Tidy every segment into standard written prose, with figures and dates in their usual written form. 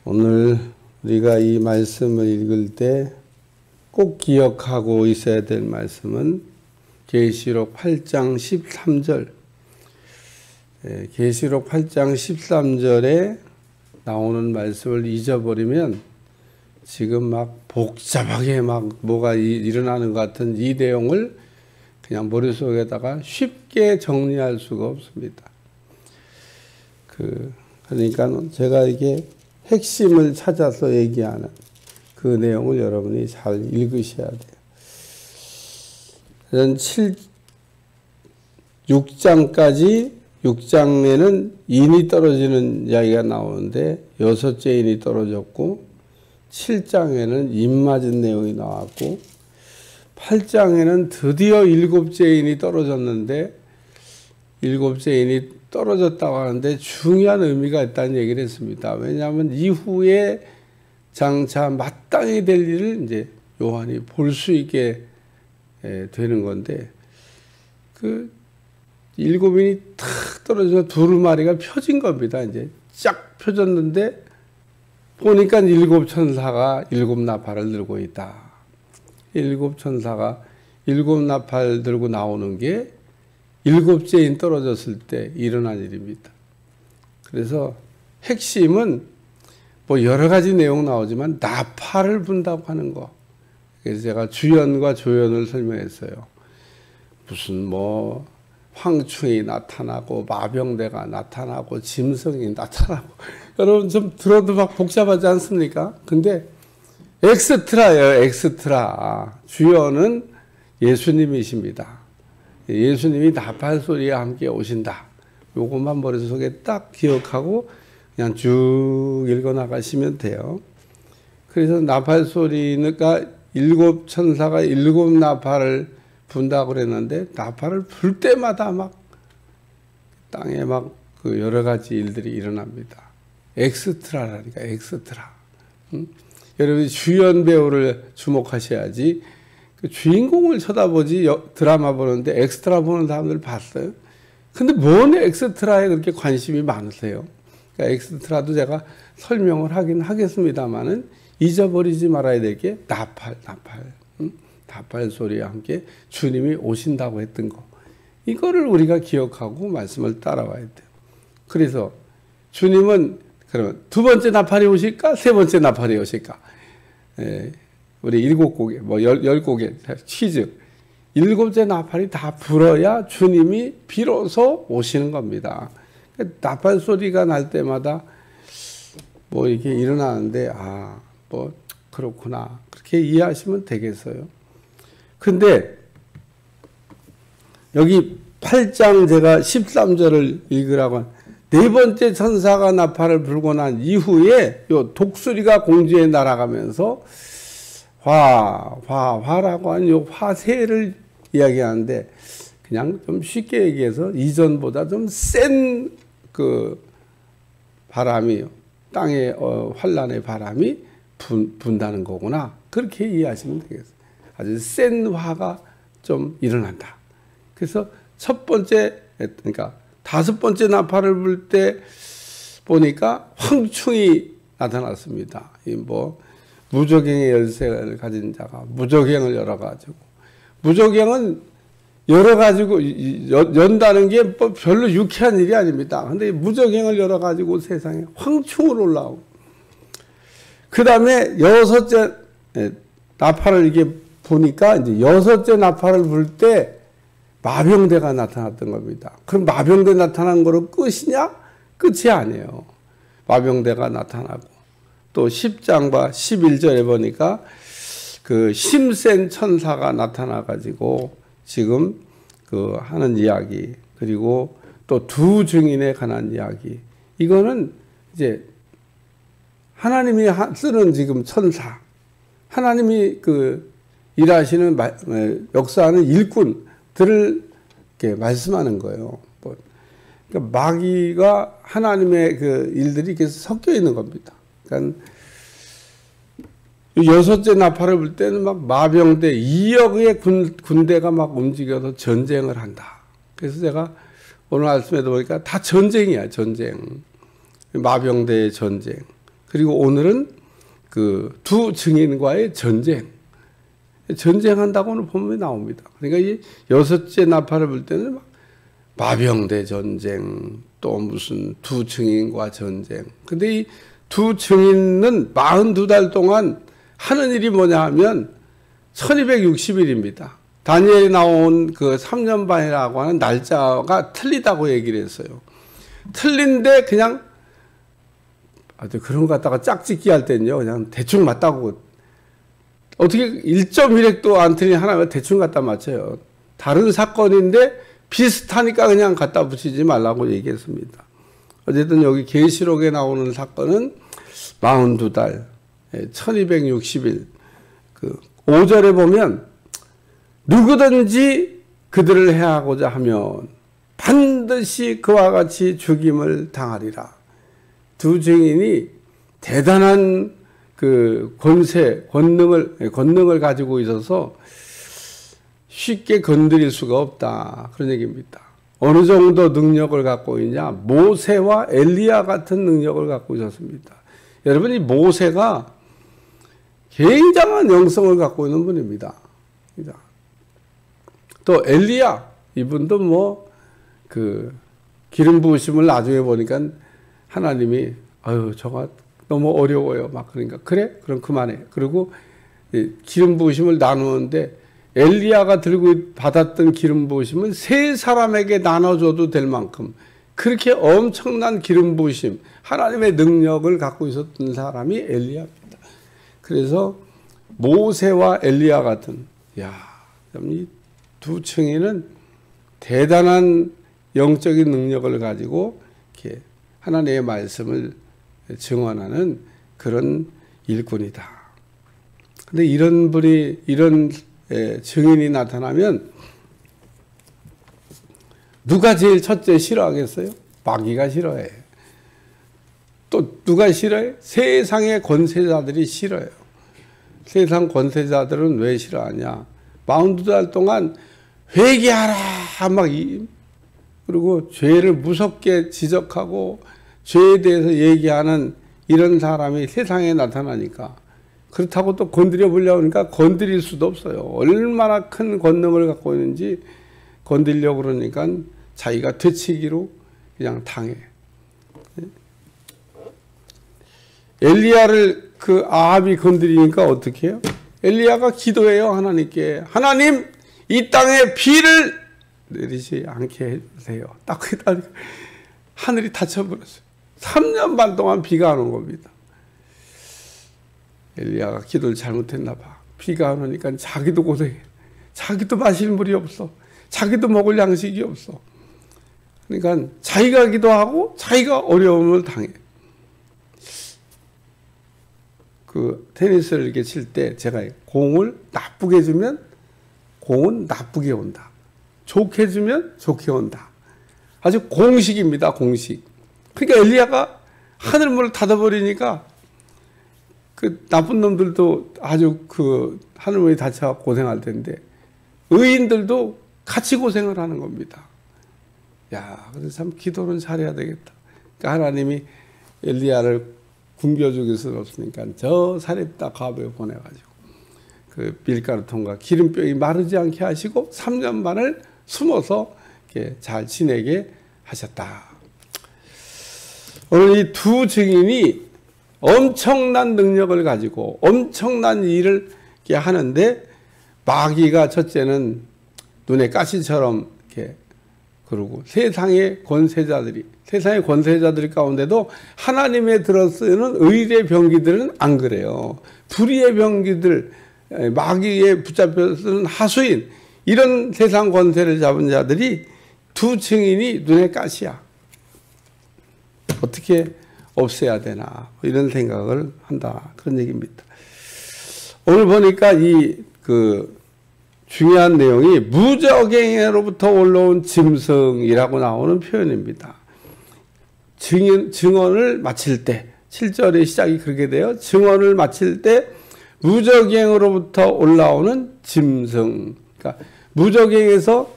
오늘 우리가 이 말씀을 읽을 때 꼭 기억하고 있어야 될 말씀은 계시록 8장 13절. 계시록 8장 13절에 나오는 말씀을 잊어버리면 지금 막 복잡하게 막 뭐가 일어나는 것 같은 이 내용을 그냥 머릿속에다가 쉽게 정리할 수가 없습니다. 그러니까 제가 이게 핵심을 찾아서 얘기하는 그 내용을 여러분이 잘 읽으셔야 돼요. 6장까지 6장에는 인이 떨어지는 이야기가 나오는데 6째 인이 떨어졌고 7장에는 인 맞은 내용이 나왔고 8장에는 드디어 7째 인이 떨어졌는데 7째 인이 떨어졌다고 하는데 중요한 의미가 있다는 얘기를 했습니다. 왜냐하면 이후에 장차 마땅히 될 일을 이제 요한이 볼 수 있게 되는 건데 그 7인이 탁 떨어져서 두루마리가 펴진 겁니다. 이제 쫙 펴졌는데 보니까 7천사가 7나팔을 들고 있다. 7천사가 7나팔 들고 나오는 게 7째 인 떨어졌을 때 일어난 일입니다. 그래서 핵심은 뭐 여러 가지 내용 나오지만 나팔을 분다고 하는 거. 그래서 제가 주연과 조연을 설명했어요. 무슨 뭐 황충이 나타나고 마병대가 나타나고 짐승이 나타나고 여러분 좀 들어도 막 복잡하지 않습니까? 근데 엑스트라예요. 엑스트라. 주연은 예수님이십니다. 예수님이 나팔 소리와 함께 오신다. 요것만 머릿속에 딱 기억하고 그냥 쭉 읽어나가시면 돼요. 그래서 나팔 소리가 7천사가 7나팔을 분다고 그랬는데 나팔을 불 때마다 막 땅에 막 그 여러 가지 일들이 일어납니다. 엑스트라라니까 엑스트라. 여러분이 주연 배우를 주목하셔야지 그 주인공을 쳐다보지 드라마 보는데 엑스트라 보는 사람들 봤어요? 근데 뭔 엑스트라에 그렇게 관심이 많으세요? 그러니까 엑스트라도 제가 설명을 하긴 하겠습니다만은 잊어버리지 말아야 될 게 나팔 소리와 함께 주님이 오신다고 했던 거. 이거를 우리가 기억하고 말씀을 따라와야 돼요. 그래서 주님은 그러면 두 번째 나팔이 오실까? 세 번째 나팔이 오실까? 우리 7곡에, 뭐 10곡에 퀴즈. 7째 나팔이 다 불어야 주님이 비로소 오시는 겁니다. 나팔 소리가 날 때마다 뭐 이렇게 일어나는데, 뭐 그렇구나. 그렇게 이해하시면 되겠어요. 근데 여기 8장 제가 13절을 읽으라고 네 번째 천사가 나팔을 불고 난 이후에 요 독수리가 공중에 날아가면서 화라고 하는 요 화세를 이야기하는데 그냥 좀 쉽게 얘기해서 이전보다 좀 센 그 바람이 땅의 환란의 바람이 분다는 거구나. 그렇게 이해하시면 되겠어요. 아주 센 화가 좀 일어난다. 그래서 첫 번째, 그러니까 5번째 나팔을 불 때 보니까 황충이 나타났습니다. 이 뭐 무저갱의 열쇠를 가진 자가 무저갱을 열어가지고 무저갱은 열어가지고 연다는 게 뭐 별로 유쾌한 일이 아닙니다. 근데 무저갱을 열어가지고 세상에 황충을 올라오고 그 다음에 6째 나팔을 이게 보니까 이제 6째 나팔을 불 때 마병대가 나타났던 겁니다. 그럼 마병대 나타난 거로 끝이냐? 끝이 아니에요. 마병대가 나타나고 또 10장과 11절에 보니까 그 힘센 천사가 나타나가지고 지금 그 하는 이야기 그리고 또 두 증인에 관한 이야기 이거는 이제 하나님이 쓰는 지금 천사 하나님이 그 일하시는 역사하는 일꾼들을 이렇게 말씀하는 거예요. 그러니까 마귀가 하나님의 그 일들이 이렇게 섞여 있는 겁니다. 그러니까 6째 나팔을 불 때는 막 마병대 2억의 군대가 막 움직여서 전쟁을 한다. 그래서 제가 오늘 말씀에도 보니까 다 전쟁이야, 전쟁. 마병대의 전쟁. 그리고 오늘은 그 두 증인과의 전쟁한다고는 본문에 나옵니다. 그러니까 이 여섯째 나팔을 불 때는 막 마병대 전쟁, 또 무슨 두 증인과 전쟁. 근데 이 두 증인은 42달 동안 하는 일이 뭐냐 하면 1260일입니다. 다니엘에 나온 그 3년 반이라고 하는 날짜가 틀리다고 얘기를 했어요. 틀린데 그냥 아주 그런 거 갖다가 짝짓기 할 때는요, 그냥 대충 맞다고. 어떻게 1.1획도 안 틀린 하나가 대충 갖다 맞춰요. 다른 사건인데 비슷하니까 그냥 갖다 붙이지 말라고 얘기했습니다. 어쨌든 여기 계시록에 나오는 사건은 42달, 1260일. 그 5절에 보면 누구든지 그들을 해하고자 하면 반드시 그와 같이 죽임을 당하리라. 두 증인이 대단한 그 권능을 가지고 있어서 쉽게 건드릴 수가 없다. 그런 얘기입니다. 어느 정도 능력을 갖고 있냐? 모세와 엘리야 같은 능력을 갖고 있었습니다. 여러분, 이 모세가 굉장한 영성을 갖고 있는 분입니다. 또 엘리야, 이분도 뭐 그 기름 부으심을 나중에 보니까 하나님이 저거 너무 어려워요. 막 그러니까 그래? 그럼 그만해. 그리고 기름 부으심을 나누는데 엘리야가 들고 받았던 기름 부으심은 세 사람에게 나눠줘도 될 만큼 그렇게 엄청난 기름 부으심, 하나님의 능력을 갖고 있었던 사람이 엘리야입니다. 그래서 모세와 엘리야 같은, 이 두 층에는 대단한 영적인 능력을 가지고 이렇게 하나님의 말씀을 증언하는 그런 일꾼이다. 근데 이런 분이, 이런 증인이 나타나면 누가 제일 첫째 싫어하겠어요? 마귀가 싫어해. 또 누가 싫어해? 세상의 권세자들이 싫어요. 세상 권세자들은 왜 싫어하냐? 42달 동안 회개하라 막 그리고 죄를 무섭게 지적하고 죄에 대해서 얘기하는 이런 사람이 세상에 나타나니까, 그렇다고 또 건드려 보려고 하니까 건드릴 수도 없어요. 얼마나 큰 권능을 갖고 있는지 건드리려고 그러니까 자기가 되치기로 그냥 당해. 엘리야를 그 아합이 건드리니까 어떻게 해요? 엘리야가 기도해요, 하나님께. 하나님, 이 땅에 비를 내리지 않게 해주세요. 딱 그러니까 하늘이 닫혀버렸어요. 3년 반 동안 비가 안 온 겁니다. 엘리야가 기도를 잘못했나 봐. 비가 안 오니까 자기도 고생해. 자기도 마실 물이 없어. 자기도 먹을 양식이 없어. 그러니까 자기가 기도하고 자기가 어려움을 당해. 그 테니스를 이렇게 칠 때 제가 공을 나쁘게 주면 공은 나쁘게 온다. 좋게 주면 좋게 온다. 아주 공식입니다, 공식. 그러니까 엘리야가 하늘문을 닫아버리니까 그 나쁜 놈들도 아주 그 하늘문이 닫혀 고생할 텐데 의인들도 같이 고생을 하는 겁니다. 그래서 참 기도는 잘해야 되겠다. 그러니까 하나님이 엘리야를 굶겨주길 수는 없으니까 저 사렙다 과부에 보내가지고 그 밀가루통과 기름병이 마르지 않게 하시고 3년 반을 숨어서 이렇게 잘 지내게 하셨다. 오늘 이 두 증인이 엄청난 능력을 가지고 엄청난 일을 이렇게 하는데, 마귀가 첫째는 눈에 가시처럼 이렇게, 그러고 세상의 권세자들 가운데도 하나님의 들어쓰는 의의 병기들은 안 그래요. 불의의 병기들, 마귀에 붙잡혀 쓰는 하수인, 이런 세상 권세를 잡은 자들이 두 증인이 눈에 가시야. 어떻게 없애야 되나, 이런 생각을 한다. 그런 얘기입니다. 오늘 보니까 중요한 내용이 무적행에로부터 올라온 짐승이라고 나오는 표현입니다. 증언을 마칠 때, 7절의 시작이 그렇게 돼요. 증언을 마칠 때 무적행으로부터 올라오는 짐승. 그러니까 무적행에서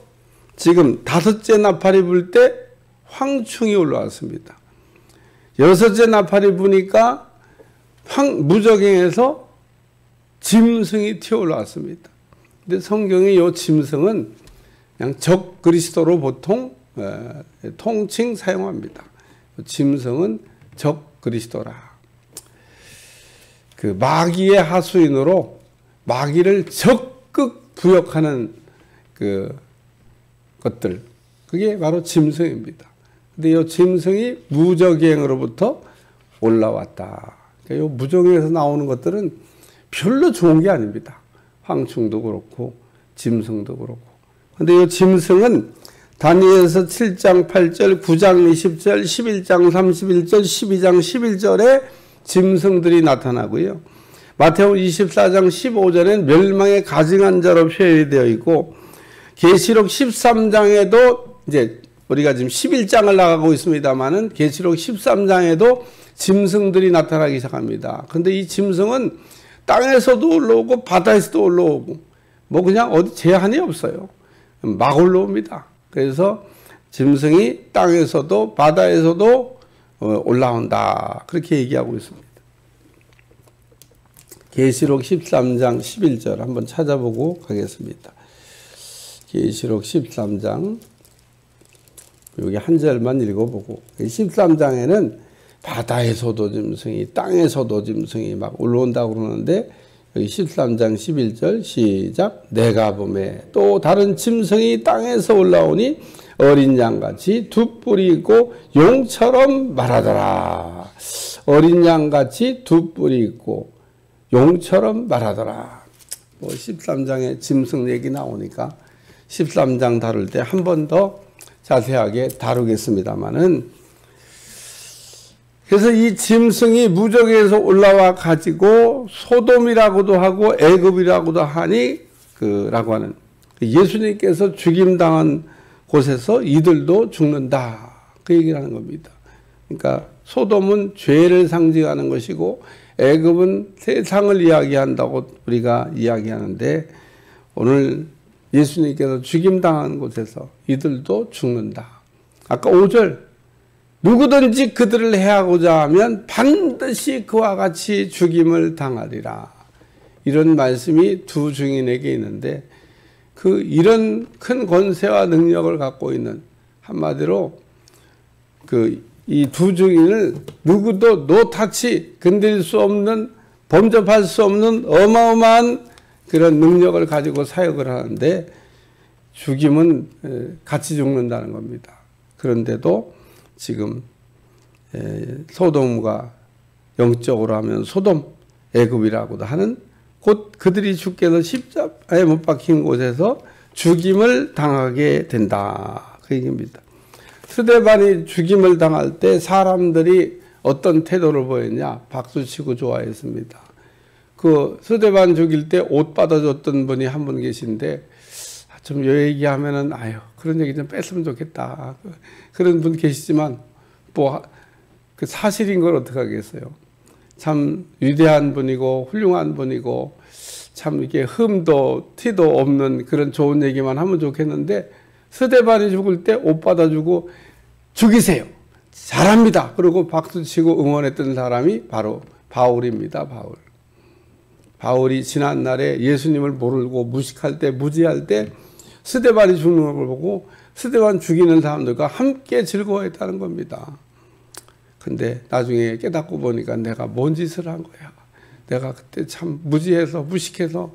지금 5째 나팔이 불 때 황충이 올라왔습니다. 6째 나팔이 부니까 무적행에서 짐승이 튀어 올라왔습니다. 근데 성경의 이 짐승은 그냥 적 그리스도로 보통 통칭 사용합니다. 짐승은 적 그리스도라. 그 마귀의 하수인으로 마귀를 적극 부역하는 그 것들, 그게 바로 짐승입니다. 근데 이 짐승이 무적행으로부터 올라왔다. 그러니까 이 무적행에서 나오는 것들은 별로 좋은 게 아닙니다. 황충도 그렇고 짐승도 그렇고. 근데 이 짐승은 다니엘서 7장 8절, 9장 20절, 11장 31절, 12장 11절에 짐승들이 나타나고요. 마태복음 24장 15절엔 멸망의 가증한 자로 표현이 되어 있고, 계시록 13장에도 이제 우리가 지금 11장을 나가고 있습니다만은 계시록 13장에도 짐승들이 나타나기 시작합니다. 근데 이 짐승은 땅에서도 올라오고 바다에서도 올라오고 뭐 그냥 어디 제한이 없어요. 막 올라옵니다. 그래서 짐승이 땅에서도 바다에서도 올라온다. 그렇게 얘기하고 있습니다. 계시록 13장 11절 한번 찾아보고 가겠습니다. 계시록 13장 여기 한 절만 읽어보고, 13장에는 바다에서도 짐승이 땅에서도 짐승이 막 올라온다고 그러는데, 여기 13장 11절 시작. 내가 보매 또 다른 짐승이 땅에서 올라오니 어린 양같이 두 뿔이 있고 용처럼 말하더라. 어린 양같이 두 뿔이 있고 용처럼 말하더라. 뭐 13장에 짐승 얘기 나오니까 13장 다룰 때 한 번 더 자세하게 다루겠습니다만은, 그래서 이 짐승이 무적에서 올라와 가지고 소돔이라고도 하고 애굽이라고도 하니 라고 하는, 예수님께서 죽임당한 곳에서 이들도 죽는다. 그 얘기를 하는 겁니다. 그러니까 소돔은 죄를 상징하는 것이고 애굽은 세상을 이야기한다고 우리가 이야기하는데, 오늘 예수님께서 죽임당한 곳에서 이들도 죽는다. 아까 5절, 누구든지 그들을 해하고자 하면 반드시 그와 같이 죽임을 당하리라. 이런 말씀이 두 증인에게 있는데, 이런 큰 권세와 능력을 갖고 있는, 한마디로 이 두 증인을 누구도 노타치 건드릴 수 없는, 범접할 수 없는 어마어마한 그런 능력을 가지고 사역을 하는데, 죽임은 같이 죽는다는 겁니다. 그런데도 지금 소돔과 영적으로 하면 소돔, 애굽이라고도 하는 곧 그들이 주께서 십자가에 못 박힌 곳에서 죽임을 당하게 된다. 그 얘기입니다. 스데반이 죽임을 당할 때 사람들이 어떤 태도를 보였냐? 박수치고 좋아했습니다. 그 스데반 죽일 때 옷 받아줬던 분이 한 분 계신데, 좀 요 얘기하면은 아유 그런 얘기 좀 뺐으면 좋겠다. 그런 분 계시지만 뭐 그 사실인 걸 어떻게 하겠어요. 참 위대한 분이고 훌륭한 분이고 참 이게 흠도 티도 없는 그런 좋은 얘기만 하면 좋겠는데, 스데반이 죽을 때 옷 받아주고 죽이세요. 잘합니다. 그리고 박수치고 응원했던 사람이 바로 바울입니다. 바울이 지난날에 예수님을 모르고 무식할 때, 무지할 때 스데반이 죽는 걸 보고 스데반 죽이는 사람들과 함께 즐거워했다는 겁니다. 근데 나중에 깨닫고 보니까 내가 뭔 짓을 한 거야. 내가 그때 참 무지해서 무식해서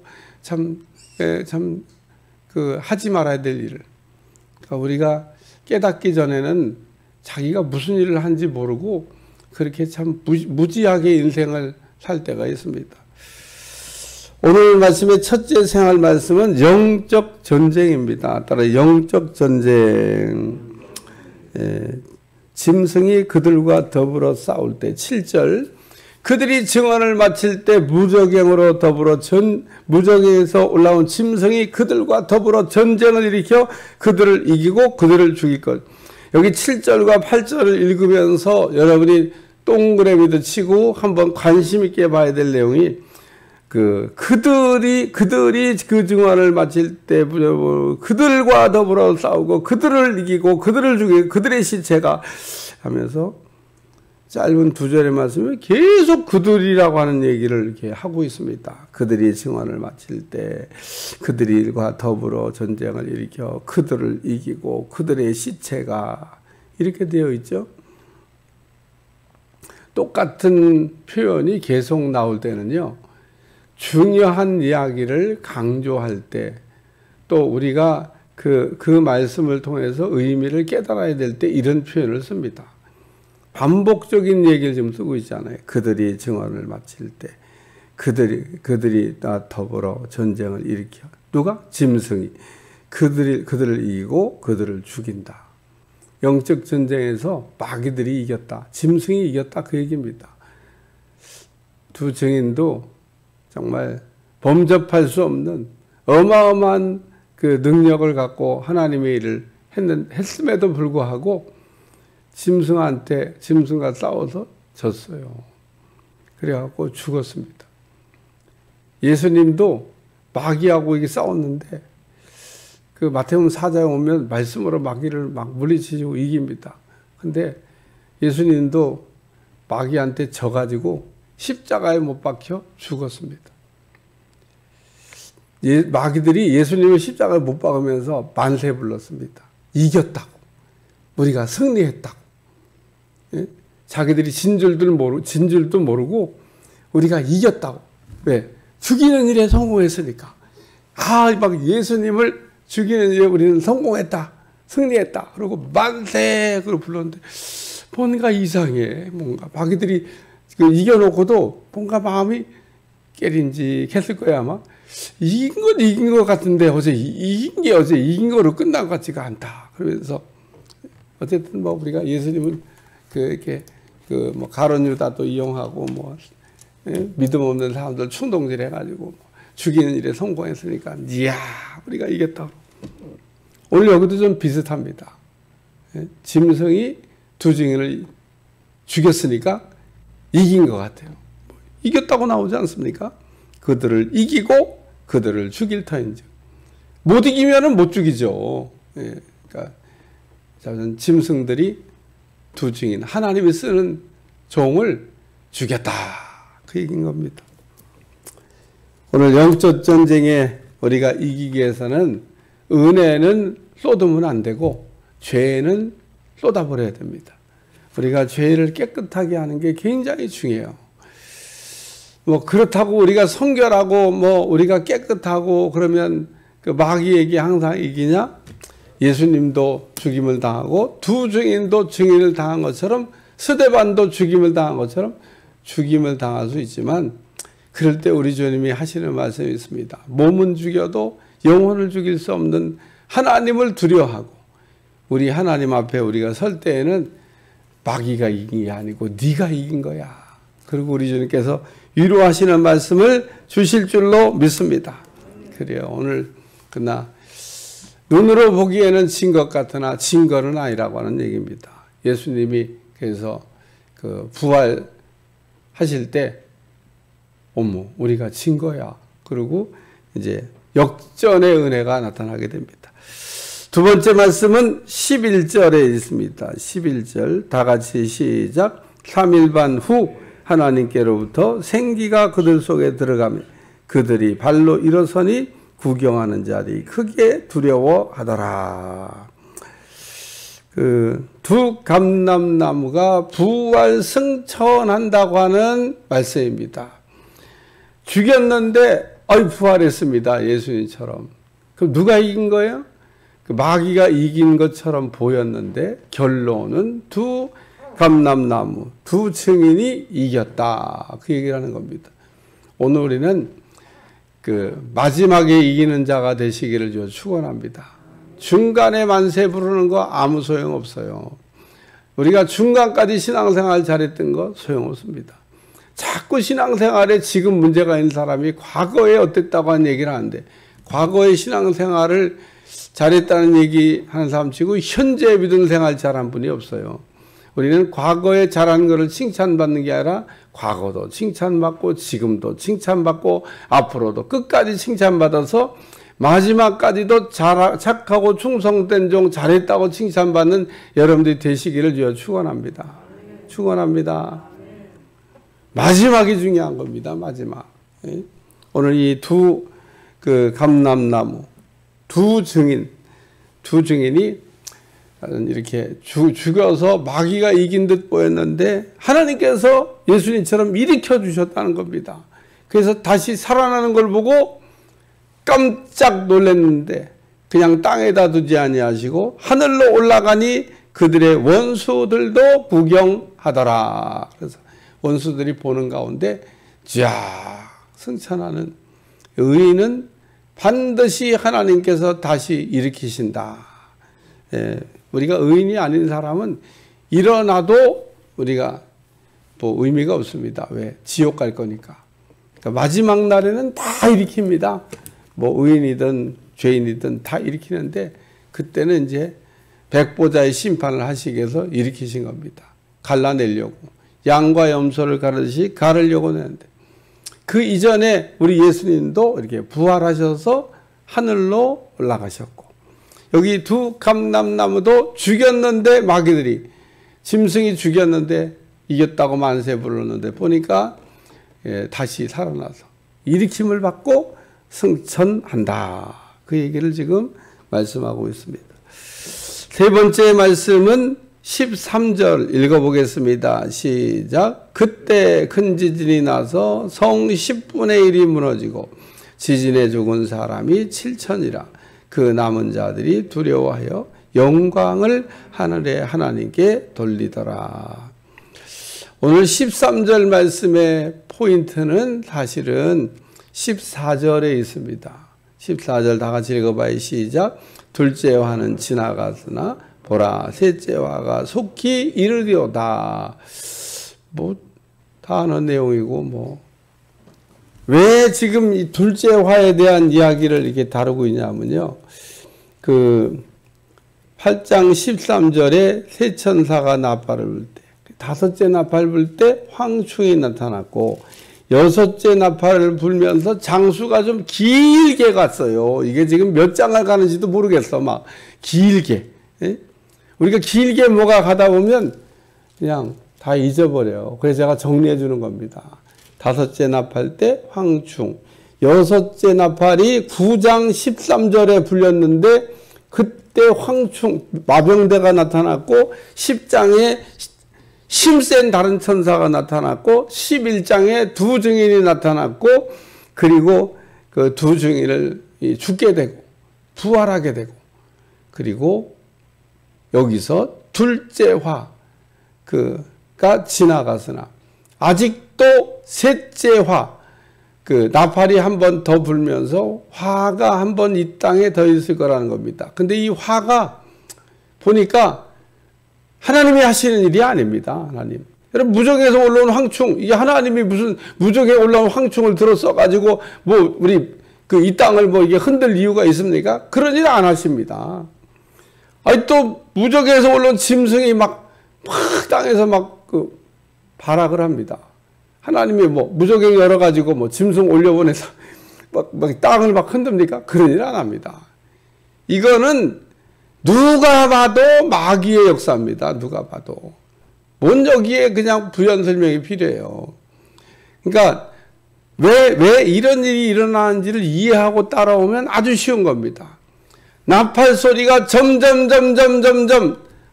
하지 말아야 될 일을. 그러니까 우리가 깨닫기 전에는 자기가 무슨 일을 한지 모르고 그렇게 참 무지하게 인생을 살 때가 있습니다. 오늘 말씀의 첫째 생활 말씀은 영적 전쟁입니다. 따라 영적 전쟁. 짐승이 그들과 더불어 싸울 때 7절, 그들이 증언을 마칠 때 무적행으로 더불어 무적행에서 올라온 짐승이 그들과 더불어 전쟁을 일으켜 그들을 이기고 그들을 죽일 것. 여기 7절과 8절을 읽으면서 여러분이 동그라미도 치고 한번 관심 있게 봐야 될 내용이, 그들이 그 증언을 마칠 때 그들과 더불어 싸우고 그들을 이기고 그들을 죽이고 그들의 시체가 하면서 짧은 두 절의 말씀에 계속 그들이라고 하는 얘기를 이렇게 하고 있습니다. 그들이 증언을 마칠 때 그들과 더불어 전쟁을 일으켜 그들을 이기고 그들의 시체가 이렇게 되어 있죠. 똑같은 표현이 계속 나올 때는요, 중요한 이야기를 강조할 때 또 우리가 그 말씀을 통해서 의미를 깨달아야 될 때 이런 표현을 씁니다. 반복적인 얘기를 지금 쓰고 있잖아요. 그들이 증언을 마칠 때 그들이 다 더불어 전쟁을 일으켜 누가? 짐승이 그들을 이기고 그들을 죽인다. 영적 전쟁에서 마귀들이 이겼다. 짐승이 이겼다. 그 얘기입니다. 두 증인도 정말 범접할 수 없는 어마어마한 그 능력을 갖고 하나님의 일을 했음에도 불구하고 짐승과 싸워서 졌어요. 그래갖고 죽었습니다. 예수님도 마귀하고 이게 싸웠는데 그 마태복음 4장에 오면 말씀으로 마귀를 막 물리치고 이깁니다. 근데 예수님도 마귀한테 져가지고 십자가에 못 박혀 죽었습니다. 마귀들이 예수님을 십자가에 못 박으면서 만세 불렀습니다. 이겼다고. 우리가 승리했다고. 예? 자기들이 진 줄도 모르고 우리가 이겼다고. 왜? 죽이는 일에 성공했으니까. 막 예수님을 죽이는 일에 우리는 성공했다. 승리했다. 그리고 만세! 그러고 불렀는데 뭔가 이상해. 뭔가 마귀들이 이겨놓고도 뭔가 마음이 깨린직했을 거야 아마. 이긴 것 같은데 이긴 거로 끝난 것 같지가 않다. 그러면서 어쨌든 뭐 우리가 예수님은 이렇게 가룟 유다도 이용하고 믿음 없는 사람들 충동질 해가지고 죽이는 일에 성공했으니까 이야 우리가 이겼다. 오늘 여기도 좀 비슷합니다. 짐승이 두 증인을 죽였으니까 이긴 것 같아요. 이겼다고 나오지 않습니까? 그들을 이기고 그들을 죽일 터인즉 못 이기면은 못 죽이죠. 그러니까 짐승들이 두 증인 하나님이 쓰는 종을 죽였다. 그 얘기인 겁니다. 오늘 영적 전쟁에 우리가 이기기 위해서는 은혜는 쏟으면 안 되고 죄는 쏟아버려야 됩니다. 우리가 죄를 깨끗하게 하는 게 굉장히 중요해요. 그렇다고 우리가 성결하고 우리가 깨끗하고 그러면 그 마귀에게 항상 이기냐? 예수님도 죽임을 당하고 두 증인도 증인을 당한 것처럼 스데반도 죽임을 당한 것처럼 죽임을 당할 수 있지만 그럴 때 우리 주님이 하시는 말씀이 있습니다. 몸은 죽여도 영혼을 죽일 수 없는 하나님을 두려워하고 우리 하나님 앞에 우리가 설 때에는 마귀가 이긴 게 아니고 네가 이긴 거야. 그리고 우리 주님께서 위로하시는 말씀을 주실 줄로 믿습니다. 그래요. 오늘 그러나 눈으로 보기에는 진 것 같으나 진 거는 아니라고 하는 얘기입니다. 예수님이 그래서 부활하실 때 우리가 진 거야. 그리고 이제 역전의 은혜가 나타나게 됩니다. 두 번째 말씀은 11절에 있습니다. 11절 다 같이 시작. 3일 반 후 하나님께로부터 생기가 그들 속에 들어가며 그들이 발로 일어서니 구경하는 자들이 크게 두려워하더라. 두 감람나무가 부활 승천한다고 하는 말씀입니다. 죽였는데 부활했습니다. 예수님처럼. 그럼 누가 이긴 거예요? 마귀가 이긴 것처럼 보였는데 결론은 두 감람나무, 두 증인이 이겼다. 그 얘기를 하는 겁니다. 오늘 우리는 마지막에 이기는 자가 되시기를 축원합니다. 중간에 만세 부르는 거 아무 소용없어요. 우리가 중간까지 신앙생활 잘했던 거 소용없습니다. 자꾸 신앙생활에 지금 문제가 있는 사람이 과거에 어땠다고 하는 얘기를 하는데 과거의 신앙생활을 잘했다는 얘기 하는 사람 치고 현재 믿음 생활 잘한 분이 없어요. 우리는 과거에 잘한 것을 칭찬받는 게 아니라 과거도 칭찬받고 지금도 칭찬받고 앞으로도 끝까지 칭찬받아서 마지막까지도 착하고 충성된 종 잘했다고 칭찬받는 여러분들이 되시기를 축원합니다. 축원합니다. 마지막이 중요한 겁니다. 마지막. 오늘 이 두 감람나무 두 증인이 이렇게 죽여서 마귀가 이긴 듯 보였는데 하나님께서 예수님처럼 일으켜 주셨다는 겁니다. 그래서 다시 살아나는 걸 보고 깜짝 놀랐는데 그냥 땅에다 두지 아니하시고 하늘로 올라가니 그들의 원수들도 구경하더라. 그래서 원수들이 보는 가운데 쫙 승천하는 의인은 반드시 하나님께서 다시 일으키신다. 우리가 의인이 아닌 사람은 일어나도 우리가 뭐 의미가 없습니다. 왜? 지옥 갈 거니까. 그러니까 마지막 날에는 다 일으킵니다. 뭐 의인이든 죄인이든 다 일으키는데 그때는 이제 백보자의 심판을 하시기 위해서 일으키신 겁니다. 갈라내려고. 양과 염소를 가르듯이 가르려고 하는데 그 이전에 우리 예수님도 이렇게 부활하셔서 하늘로 올라가셨고 여기 두 감람나무도 죽였는데 마귀들이 짐승이 죽였는데 이겼다고 만세 불렀는데 보니까 다시 살아나서 일으킴을 받고 승천한다. 그 얘기를 지금 말씀하고 있습니다. 세 번째 말씀은 13절 읽어보겠습니다. 시작. 그때 큰 지진이 나서 성 10분의 1이 무너지고 지진에 죽은 사람이 7천이라. 그 남은 자들이 두려워하여 영광을 하늘의 하나님께 돌리더라. 오늘 13절 말씀의 포인트는 사실은 14절에 있습니다. 14절 다 같이 읽어봐요. 시작. 둘째 화는 지나갔으나 보라 셋째 화가 속히 이르리오다. 뭐 다 아는 내용이고 왜 지금 이 둘째 화에 대한 이야기를 이렇게 다루고 있냐면요. 그 8장 13절에 세 천사가 나팔을 불 때, 다섯째 나팔 불 때 황충이 나타났고 여섯째 나팔을 불면서 장수가 좀 길게 갔어요. 이게 지금 몇 장을 가는지도 모르겠어. 막 길게. 우리가 길게 뭐가 가다 보면 그냥 다 잊어버려요. 그래서 제가 정리해 주는 겁니다. 다섯째 나팔 때 황충, 여섯째 나팔이 9장 13절에 불렸는데 그때 황충, 마병대가 나타났고 10장에 힘센 다른 천사가 나타났고 11장에 두 증인이 나타났고 그리고 그 두 증인을 죽게 되고 부활하게 되고 그리고 여기서 둘째 화가 지나갔으나 아직도 셋째 화, 그 나팔이 한 번 더 불면서 화가 한 번 이 땅에 더 있을 거라는 겁니다. 근데 이 화가 보니까 하나님이 하시는 일이 아닙니다. 하나님. 여러분 무적에서 올라온 황충, 이게 하나님이 무슨 무적에 올라온 황충을 들어 써가지고 뭐 우리 그 이 땅을 뭐 이게 흔들 이유가 있습니까? 그런 일 안 하십니다. 아니 또 무적에서 올라온 짐승이 막 땅에서 막 그 발악을 합니다. 하나님이 뭐 무적에 열어가지고 뭐 짐승 올려보내서 막 땅을 막 흔듭니까? 그런 일 안 합니다. 이거는 누가 봐도 마귀의 역사입니다. 누가 봐도. 뭔 여기에 그냥 부연 설명이 필요해요. 그러니까 왜 이런 일이 일어나는지를 이해하고 따라오면 아주 쉬운 겁니다. 나팔 소리가 점점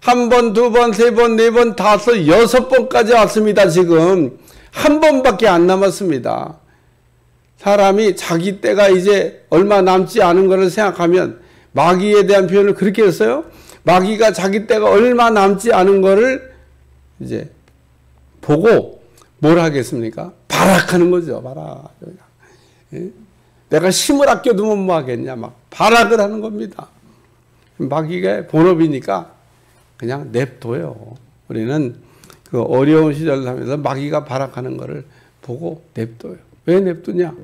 한 번, 두 번, 세 번, 네 번, 다섯, 여섯 번까지 왔습니다. 지금 한 번밖에 안 남았습니다. 사람이 자기 때가 이제 얼마 남지 않은 것을 생각하면 마귀에 대한 표현을 그렇게 했어요. 마귀가 자기 때가 얼마 남지 않은 것을 이제 보고 뭘 하겠습니까? 발악하는 거죠. 발악. 내가 힘을 아껴두면 뭐 하겠냐. 막 발악을 하는 겁니다. 마귀가 본업이니까 그냥 냅둬요. 우리는 그 어려운 시절을 하면서 마귀가 발악하는 것을 보고 냅둬요. 왜 냅두냐?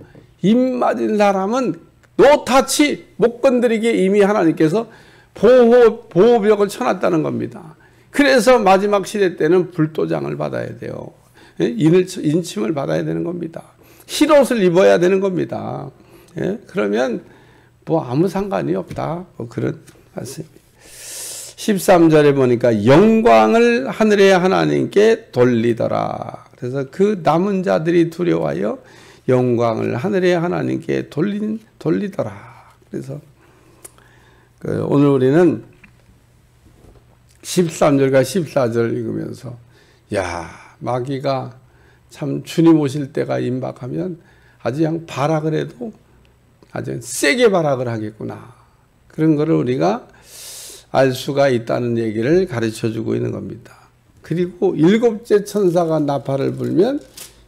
입 맞은 사람은 노타치 못 건드리게 이미 하나님께서 보호벽을 쳐놨다는 겁니다. 그래서 마지막 시대 때는 불도장을 받아야 돼요. 인침을 받아야 되는 겁니다. 흰옷을 입어야 되는 겁니다. 그러면 뭐 아무 상관이 없다. 뭐 그런 말씀입니다. 13절에 보니까 영광을 하늘의 하나님께 돌리더라. 그래서 그 남은 자들이 두려워하여 영광을 하늘의 하나님께 돌리더라. 그래서 오늘 우리는 13절과 14절 읽으면서 야, 마귀가 참 주님 오실 때가 임박하면 아주 그냥 발악을 해도 아주 세게 발악을 하겠구나. 그런 거를 우리가 알 수가 있다는 얘기를 가르쳐 주고 있는 겁니다. 그리고 일곱째 천사가 나팔을 불면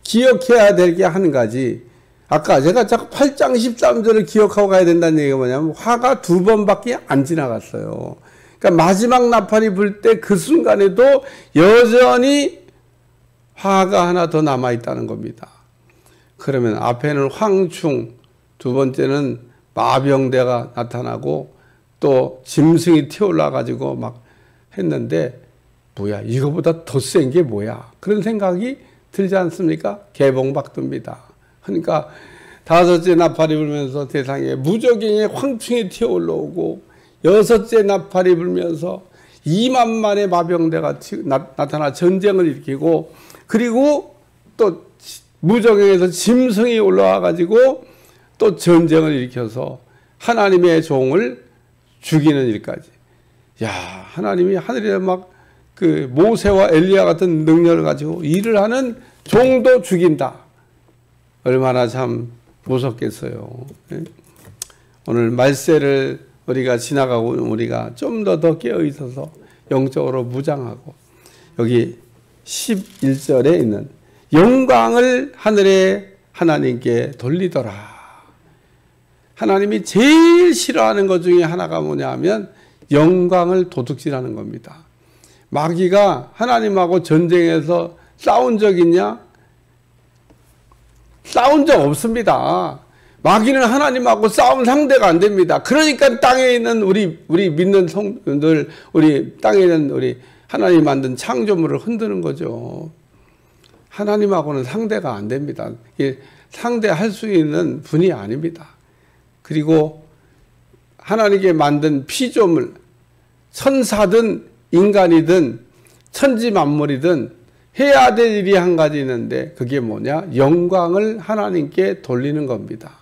기억해야 될 게 한 가지. 아까 제가 자꾸 8장 13절을 기억하고 가야 된다는 얘기가 뭐냐면 화가 2번밖에 안 지나갔어요. 그러니까 마지막 나팔이 불 때 그 순간에도 여전히 화가 하나 더 남아있다는 겁니다. 그러면 앞에는 황충, 두 번째는 마병대가 나타나고 또 짐승이 튀어올라가지고 막 했는데 뭐야, 이거보다 더 센 게 뭐야? 그런 생각이 들지 않습니까? 개봉박두입니다. 그러니까 다섯째 나팔이 불면서 세상에 무적행의 황충이 튀어올라오고 여섯째 나팔이 불면서 2만만의 마병대가 나타나 전쟁을 일으키고 그리고 또 무적행에서 짐승이 올라와 가지고 또 전쟁을 일으켜서 하나님의 종을 죽이는 일까지. 야, 하나님이 하늘에 막 그 모세와 엘리야 같은 능력을 가지고 일을 하는 종도 죽인다. 얼마나 참 무섭겠어요. 오늘 말세를 우리가 지나가고 우리가 좀 더 깨어 있어서 영적으로 무장하고 여기 11절에 있는 영광을 하늘에 하나님께 돌리더라. 하나님이 제일 싫어하는 것 중에 하나가 뭐냐 하면 영광을 도둑질하는 겁니다. 마귀가 하나님하고 전쟁에서 싸운 적 있냐? 싸운 적 없습니다. 마귀는 하나님하고 싸움 상대가 안 됩니다. 그러니까 땅에 있는 우리 믿는 성도들, 우리 땅에 있는 우리 하나님 만든 창조물을 흔드는 거죠. 하나님하고는 상대가 안 됩니다. 상대할 수 있는 분이 아닙니다. 그리고 하나님께 만든 피조물, 천사든 인간이든 천지 만물이든 해야 될 일이 한 가지 있는데 그게 뭐냐? 영광을 하나님께 돌리는 겁니다.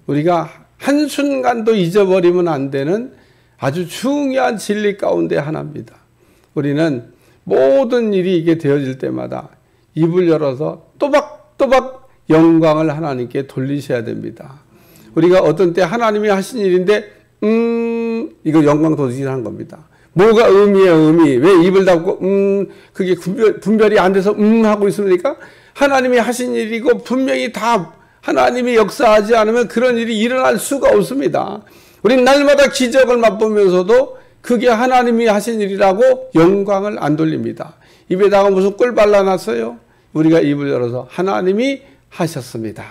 우리가 한순간도 잊어버리면 안 되는 아주 중요한 진리 가운데 하나입니다. 우리는 모든 일이 이게 되어질 때마다 입을 열어서 또박또박 영광을 하나님께 돌리셔야 됩니다. 우리가 어떤 때 하나님이 하신 일인데 이거 영광 도둑질하는 겁니다. 뭐가 의미예요, 의미. 왜 입을 닫고 그게 분별이 안 돼서 하고 있습니까? 하나님이 하신 일이고 분명히 다 하나님이 역사하지 않으면 그런 일이 일어날 수가 없습니다. 우린 날마다 기적을 맛보면서도 그게 하나님이 하신 일이라고 영광을 안 돌립니다. 입에다가 무슨 꿀 발라놨어요? 우리가 입을 열어서 하나님이 하셨습니다.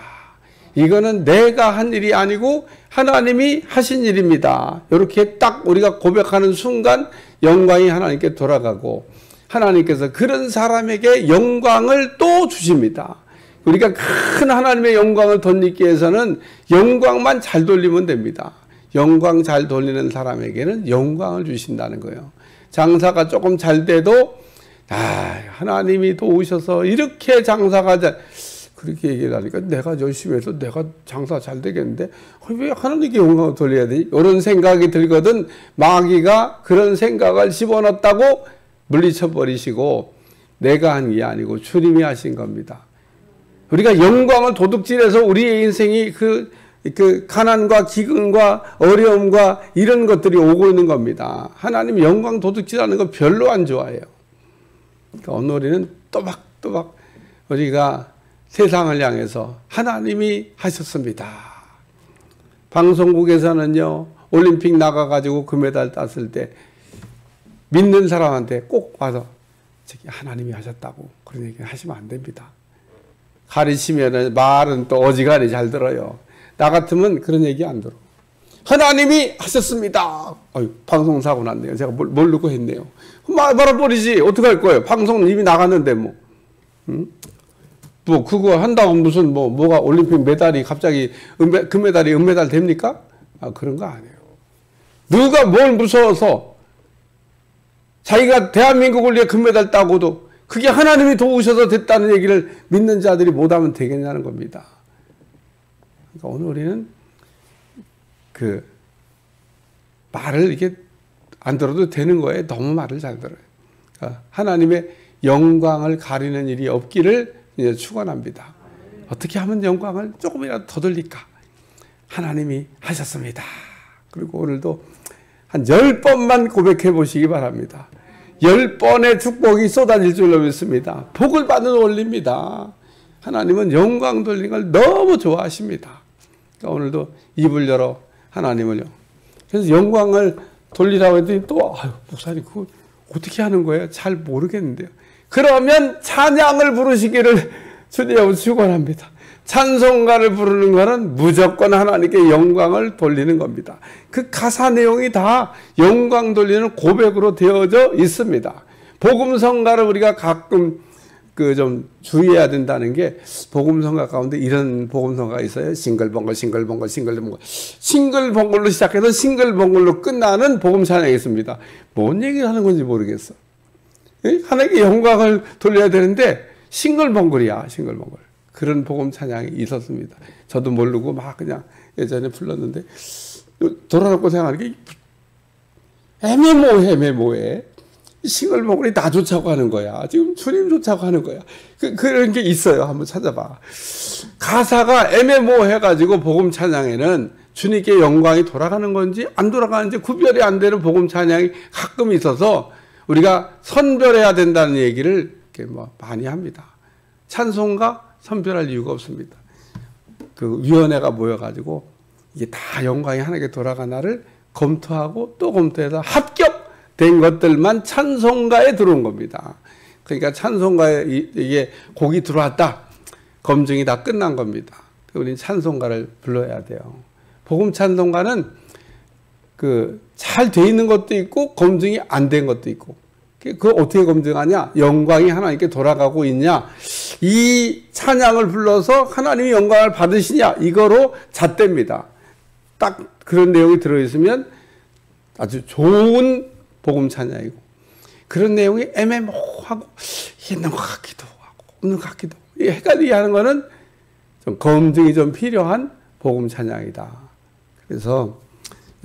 이거는 내가 한 일이 아니고 하나님이 하신 일입니다. 이렇게 딱 우리가 고백하는 순간 영광이 하나님께 돌아가고 하나님께서 그런 사람에게 영광을 또 주십니다. 우리가 큰 하나님의 영광을 돌리기 위해서는 영광만 잘 돌리면 됩니다. 영광 잘 돌리는 사람에게는 영광을 주신다는 거예요. 장사가 조금 잘 돼도 하나님이 도우셔서 이렇게 장사가 잘 그렇게 얘기를 하니까 내가 열심히 해서 내가 장사 잘 되겠는데 왜 하나님께 영광을 돌려야 되지? 이런 생각이 들거든. 마귀가 그런 생각을 집어넣었다고 물리쳐 버리시고 내가 한 게 아니고 주님이 하신 겁니다. 우리가 영광을 도둑질해서 우리의 인생이 그 가난과 기근과 어려움과 이런 것들이 오고 있는 겁니다. 하나님 영광 도둑질하는 거 별로 안 좋아해요. 그러니까 오늘 우리는 또박또박 우리가 세상을 향해서 하나님이 하셨습니다. 방송국에서는요, 올림픽 나가가지고 금메달 땄을 때 믿는 사람한테 꼭 와서 저기 하나님이 하셨다고 그런 얘기 하시면 안 됩니다. 가르치면 말은 또 어지간히 잘 들어요. 나 같으면 그런 얘기 안 들어. 하나님이 하셨습니다. 방송사고 났네요. 제가 모르고 했네요. 말아버리지. 어떡할 거예요? 방송은 이미 나갔는데 뭐. 뭐 그거 한다고 무슨 뭐가 올림픽 메달이 갑자기 금메달이 은메달 됩니까? 그런 거 아니에요. 누가 뭘 무서워서 자기가 대한민국을 위해 금메달 따고도 그게 하나님이 도우셔서 됐다는 얘기를 믿는 자들이 못하면 되겠냐는 겁니다. 그러니까 오늘 우리는 그 말을 이게 안 들어도 되는 거예요. 너무 말을 잘 들어요. 그러니까 하나님의 영광을 가리는 일이 없기를 이제 축원합니다. 어떻게 하면 영광을 조금이라도 더 돌릴까? 하나님이 하셨습니다. 그리고 오늘도 한 10번만 고백해 보시기 바랍니다. 10번의 축복이 쏟아질 줄로 믿습니다. 복을 받는 원리입니다. 하나님은 영광 돌리는 걸 너무 좋아하십니다. 그러니까 오늘도 입을 열어 하나님을요. 그래서 영광을 돌리라고 했더니 또 목사님 그거 어떻게 하는 거예요? 잘 모르겠는데요. 그러면 찬양을 부르시기를 주님을 축원합니다. 찬송가를 부르는 것은 무조건 하나님께 영광을 돌리는 겁니다. 그 가사 내용이 다 영광 돌리는 고백으로 되어져 있습니다. 복음성가를 우리가 가끔 좀 주의해야 된다는 게 복음성가 가운데 이런 복음성가가 있어요. 싱글벙글 싱글벙글 싱글벙글 싱글벙글로 시작해서 싱글벙글로 끝나는 복음 찬양이 있습니다. 뭔 얘기를 하는 건지 모르겠어. 하나님께 영광을 돌려야 되는데 싱글벙글이야. 싱글벙글. 그런 복음 찬양이 있었습니다. 저도 모르고 막 그냥 예전에 불렀는데 돌아놓고 생각하는 게 애매모호해. 싱글벙글이 나 좋자고 하는 거야. 지금 주님 좋자고 하는 거야. 그런 게 있어요. 한번 찾아봐. 가사가 애매모호해가지고 복음 찬양에는 주님께 영광이 돌아가는 건지 안 돌아가는지 구별이 안 되는 복음 찬양이 가끔 있어서 우리가 선별해야 된다는 얘기를 이렇게 많이 합니다. 찬송가 선별할 이유가 없습니다. 그 위원회가 모여가지고 이게 다 영광이 하나님께 돌아가나를 검토하고 또 검토해서 합격된 것들만 찬송가에 들어온 겁니다. 그러니까 찬송가에 이게 곡이 들어왔다. 검증이 다 끝난 겁니다. 우리는 찬송가를 불러야 돼요. 복음 찬송가는 잘 돼 있는 것도 있고 검증이 안 된 것도 있고. 그걸 어떻게 검증하냐? 영광이 하나님께 돌아가고 있냐? 이 찬양을 불러서 하나님이 영광을 받으시냐? 이거로 잣대입니다. 딱 그런 내용이 들어있으면 아주 좋은 복음 찬양이고, 그런 내용이 애매모호하고 있는 것 같기도 하고 없는 것 같기도 하고 헷갈리게 하는 거는 좀 검증이 좀 필요한 복음 찬양이다. 그래서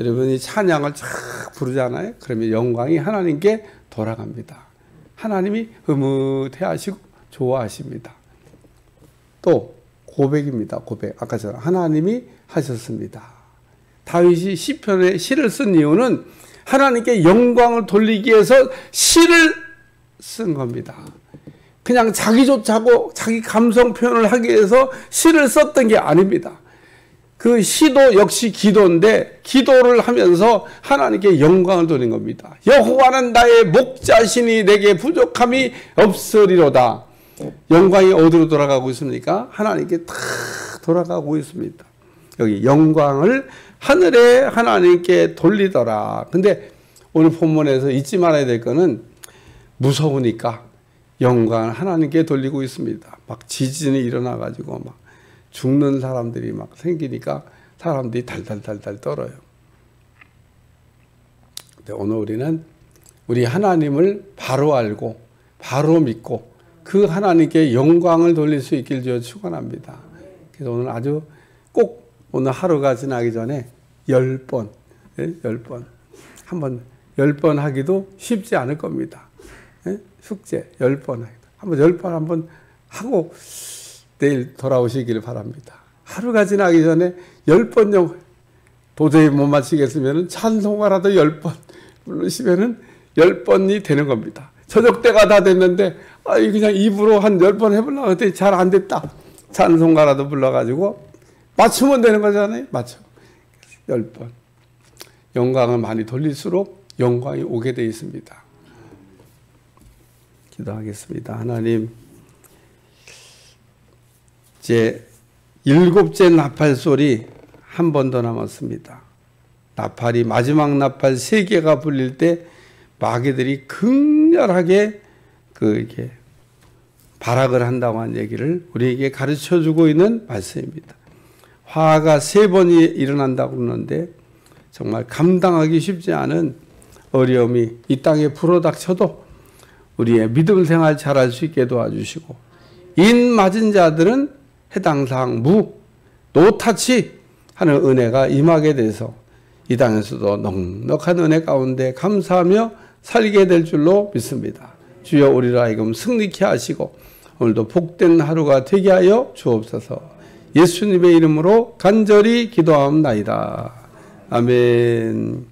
여러분이 찬양을 쫙 부르잖아요. 그러면 영광이 하나님께 돌아갑니다. 하나님이 흐뭇해하시고 좋아하십니다. 또 고백입니다. 고백. 아까 전에 하나님이 하셨습니다. 다윗이 시편에 시를 쓴 이유는 하나님께 영광을 돌리기 위해서 시를 쓴 겁니다. 그냥 자기 좋자고 자기 감성 표현을 하기 위해서 시를 썼던 게 아닙니다. 그 시도 역시 기도인데 기도를 하면서 하나님께 영광을 돌린 겁니다. 여호와는 나의 목자시니 내게 부족함이 없으리로다. 영광이 어디로 돌아가고 있습니까? 하나님께 다 돌아가고 있습니다. 여기 영광을 하늘에 하나님께 돌리더라. 근데 오늘 본문에서 잊지 말아야 될 거는 무서우니까 영광을 하나님께 돌리고 있습니다. 막 지진이 일어나가지고 막 죽는 사람들이 막 생기니까 사람들이 달달달달 떨어요. 근데 오늘 우리는 우리 하나님을 바로 알고 바로 믿고 그 하나님께 영광을 돌릴 수 있길 주여 축원합니다. 그래서 오늘 아주 꼭 오늘 하루가 지나기 전에 10번, 10번 한번 10번 하기도 쉽지 않을 겁니다. 숙제 10번 하기도 한번 10번 한번 하고 내일 돌아오시기를 바랍니다. 하루가 지나기 전에 10번 도저히 못 마치겠으면 찬송가라도 10번 부르시면 10번이 되는 겁니다. 저녁 때가 다 됐는데 그냥 입으로 한 10번 해보려고 했더니 잘 안 됐다. 찬송가라도 불러가지고 맞추면 되는 거잖아요. 맞춰. 10번. 영광을 많이 돌릴수록 영광이 오게 되어 있습니다. 기도하겠습니다. 하나님, 이제 7째 나팔 소리 한 번 더 남았습니다. 나팔이 마지막 나팔 3개가 불릴 때 마귀들이 극렬하게 이렇게 발악을 한다고 한 얘기를 우리에게 가르쳐 주고 있는 말씀입니다. 화가 3번이 일어난다고 그러는데 정말 감당하기 쉽지 않은 어려움이 이 땅에 불어닥쳐도 우리의 믿음 생활 잘할 수 있게 도와주시고, 인 맞은 자들은 해당사항 노타치 하는 은혜가 임하게 돼서 이 땅에서도 넉넉한 은혜 가운데 감사하며 살게 될 줄로 믿습니다. 주여, 우리를 하여금 승리케 하시고 오늘도 복된 하루가 되게 하여 주옵소서. 예수님의 이름으로 간절히 기도하옵나이다. 아멘.